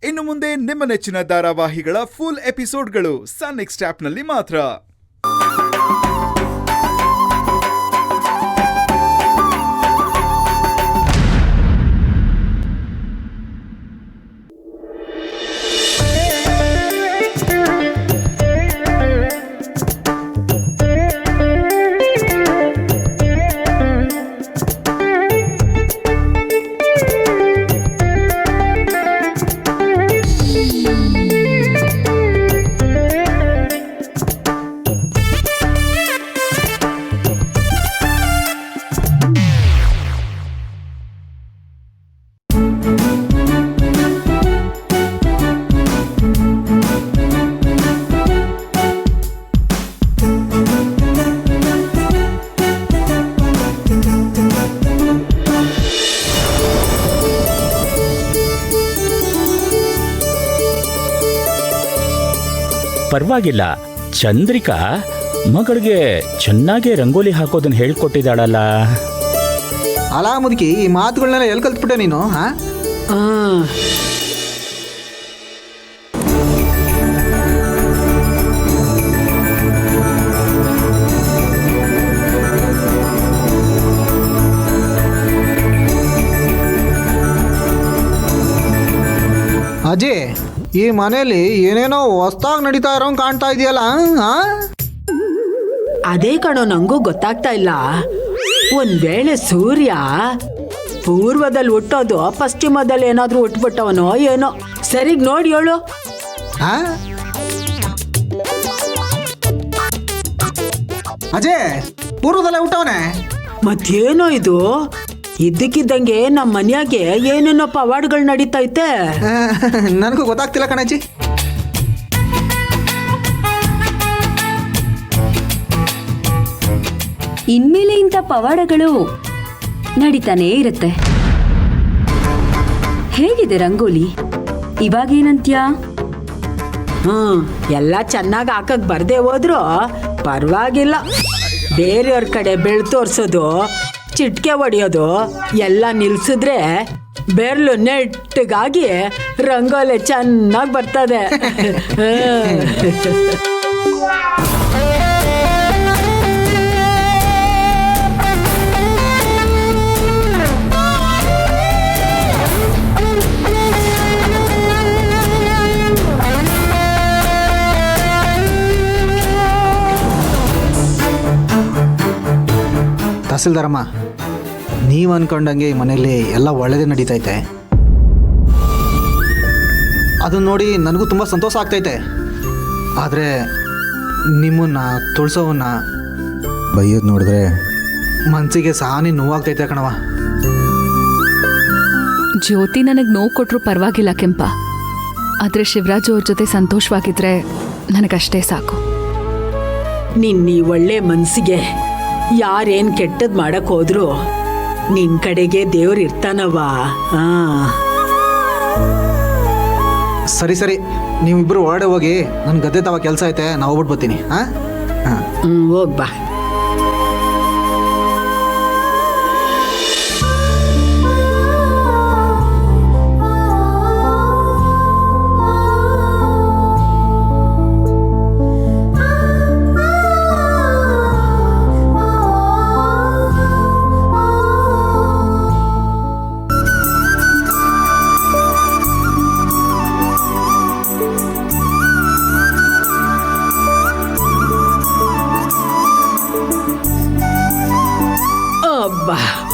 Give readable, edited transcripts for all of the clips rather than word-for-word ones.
ಇನ್ನು ಮುಂದೆ ನಿಮ್ಮ ನೆಚ್ಚಿನ ಧಾರಾವಾಹಿಗಳ ಫುಲ್ ಎಪಿಸೋಡ್ಗಳು ಸನ್ ನೆಕ್ಸ್ಟ್ ಆಪ್ನಲ್ಲಿ ಮಾತ್ರ. ಪರವಾಗಿಲ್ಲ, ಚಂದ್ರಿಕಾ ಮಗಳಿಗೆ ಚೆನ್ನಾಗಿ ರಂಗೋಲಿ ಹಾಕೋದನ್ನ ಹೇಳ್ಕೊಟ್ಟಿದ್ದಾಳಲ್ಲ. ಅಲಾ ಮುದುಕಿ, ಈ ಮಾತುಗಳನ್ನೆಲ್ಲ ಎಲ್ಲಿ ಕಲ್ತ್ಬಿಟ್ಟೆ ನೀನು? ಅಜಯ್, ಈ ಮನೇಲಿ ಏನೇನೋ ಹೊಸ್ದಾಗಿ ನಡೀತಾ ಇರೋ ಕಾಣ್ತಾ ಇದೆಯಲ್ಲ. ಅದೇ ಕಣೋ, ನಂಗೂ ಗೊತ್ತಾಗ್ತಾ ಇಲ್ಲ. ಒಂದ್ ವೇಳೆ ಸೂರ್ಯ ಪೂರ್ವದಲ್ಲಿ ಹುಟ್ಟೋದು ಪಶ್ಚಿಮದಲ್ಲಿ ಏನಾದ್ರೂ ಹುಟ್ಬಿಟ್ಟವನೋ ಏನೋ. ಸರಿಗ್ ನೋಡಿ ಹೇಳು. ಅಜಯ್, ಪೂರ್ವದಲ್ಲೇ ಹುಟ್ಟವನೇ? ಮತ್ತೇನೋ ಇದು, ಇದ್ದಕ್ಕಿದ್ದಂಗೆ ನಮ್ಮ ಮನ್ಯಾಗೆ ಏನೇನೋ ಪವಾಡ್ಗಳು ನಡೀತೈತೆ. ನನಗೂ ಗೊತ್ತಾಗ್ತಿಲ್ಲ ಕಣಜ್ಜಿ. ಇನ್ಮೇಲೆ ಇಂಥ ಪವಾಡಗಳು ನಡೀತಾನೇ ಇರುತ್ತೆ. ಹೇಗಿದೆ ರಂಗೋಲಿ? ಇವಾಗೇನಂತ್ಯ? ಎಲ್ಲ ಚೆನ್ನಾಗಿ ಹಾಕಕ್ ಬರ್ದೇ ಹೋದ್ರು ಪರವಾಗಿಲ್ಲ. ಬೇರೆಯವ್ರ ಕಡೆ ಬೆಳ್ ತೋರ್ಸೋದು, ಚಿಟ್ಕೆ ಹೊಡಿಯೋದು ಎಲ್ಲ ನಿಲ್ಸಿದ್ರೆ ಬೆರ್ಲು ನೆಟ್ಟಗಾಗಿ ರಂಗೋಲಿ ಚೆನ್ನಾಗಿ ಬರ್ತದೆ. ತಹಸೀಲ್ದಾರಮ್ಮ, ನೀವು ಅನ್ಕೊಂಡಂಗೆ ಈ ಮನೆಯಲ್ಲಿ ಎಲ್ಲ ಒಳ್ಳೆಯದೇ ನಡೀತೈತೆ. ಅದನ್ನ ನೋಡಿ ನನಗೂ ತುಂಬ ಸಂತೋಷ ಆಗ್ತೈತೆ. ಆದರೆ ನಿಮ್ಮನ್ನ ತುಳ್ಸೋವನ್ನ ಬೈಯೋದು ನೋಡಿದ್ರೆ ಮನಸ್ಸಿಗೆ ಸಾನಿ ನೋವಾಗ್ತೈತೆ ಕಣವ. ಜ್ಯೋತಿ ನನಗೆ ನೋವು ಕೊಟ್ಟರು ಪರವಾಗಿಲ್ಲ ಕೆಂಪ, ಆದರೆ ಶಿವರಾಜ್ ಅವ್ರ ಜೊತೆ ಸಂತೋಷವಾಗಿದ್ರೆ ನನಗಷ್ಟೇ ಸಾಕು. ನಿನ್ನ ಈ ಒಳ್ಳೆ ಮನಸ್ಸಿಗೆ ಯಾರೇನು ಕೆಟ್ಟದ್ ಮಾಡಕ್ ಹೋದ್ರು ನಿನ್ ಕಡೆಗೆ ದೇವ್ರು ಇರ್ತಾನವ. ಸರಿ ಸರಿ, ನೀವಿಬ್ಬರು ಹೊರಡೆ ಹೋಗಿ, ನನ್ನ ಗದ್ದೆ ತವ ಕೆಲಸ ಐತೆ, ನಾ ಹೋಗ್ಬಿಟ್ಟು ಬರ್ತೀನಿ. ಹೋಗ್ಬಾ.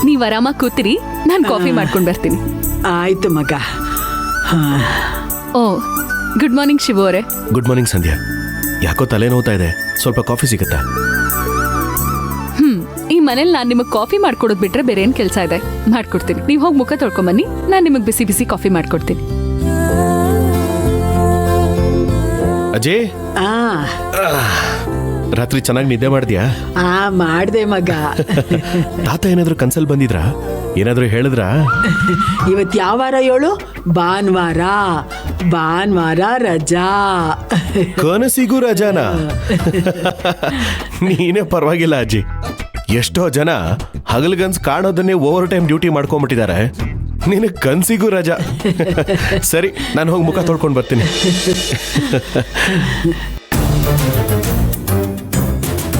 ನೀವ್ ಆರಾಮಾಗಿ ಕೂತಿರಿ, ನಾನು ಕಾಫಿ ಮಾಡ್ಕೊಂಡು ಬರ್ತೀನಿ. ಆಯ್ತು ಮಗ. ಓ, ಗುಡ್ ಮಾರ್ನಿಂಗ್ ಶಿವು ಅವರೇ. ಗುಡ್ ಮಾರ್ನಿಂಗ್ ಸಂಧ್ಯಾ. ಯಾಕೋ ತಲೆ ನೋವ್ತಾ ಇದೆ, ಸ್ವಲ್ಪ ಕಾಫಿ ಸಿಗುತ್ತಾ? ಈ ಮನೇಲಿ ನಾನು ನಿಮಗೆ ಕಾಫಿ ಮಾಡ್ಕೊಡೋದು ಬಿಟ್ರೆ ಬೇರೆ ಏನು ಕೆಲಸ ಇದೆ, ಮಾಡ್ಕೊಡ್ತೀನಿ. ನೀವು ಹೋಗಿ ಮುಖ ತೊಳ್ಕೊಂಬನ್ನಿ, ನಾನು ನಿಮಗೆ ಬಿಸಿ ಬಿಸಿ ಕಾಫಿ ಮಾಡ್ಕೊಡ್ತೀನಿ. ಅಜಯ್, ರಾತ್ರಿ ಚೆನ್ನಾಗಿ ನಿದ್ದೆ ಮಾಡಿದ್ಯಾ? ಮಾಡ್ದೆ ಮಗ. ತಾತ ಏನಾದ್ರು ಕನ್ಸಲ್ ಬಂದಿದ್ರಾ? ಏನಾದ್ರು ಹೇಳಿದ್ರಾ? ಇವತ್ತು ಯಾವ ವಾರ ಹೇಳು? ಭಾನುವಾರ. ಭಾನುವಾರ ರಜಾ. ಕನಸಿಗೂ ರಜಾನ? ನೀನೇ ಪರವಾಗಿಲ್ಲ ಅಜ್ಜಿ. ಎಷ್ಟೋ ಜನ ಹಗಲ್ಗನ್ಸ್ ಕಾಣೋದನ್ನೇ ಓವರ್ ಟೈಮ್ ಡ್ಯೂಟಿ ಮಾಡ್ಕೊಂಡ್ಬಿಟ್ಟಿದ್ದಾರೆ. ನಿನಗೆ ಕನ್ಸಿಗೂ ರಜಾ. ಸರಿ, ನಾನು ಹೋಗಿ ಮುಖ ತೊಳ್ಕೊಂಡು ಬರ್ತೀನಿ.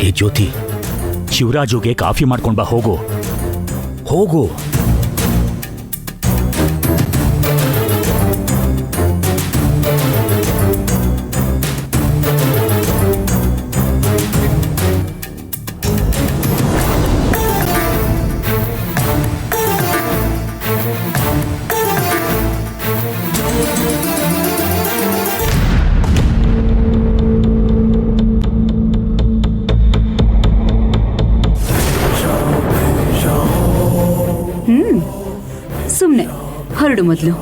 ಏ ಜ್ಯೋತಿ, ಶಿವರಾಜುಗೆ ಕಾಫಿ ಮಾಡ್ಕೊಂಡ್ ಬಾ, ಹೋಗು ಹೋಗು. ಸುಮ್ನೆ ಹೊರಡು ಮೊದಲು.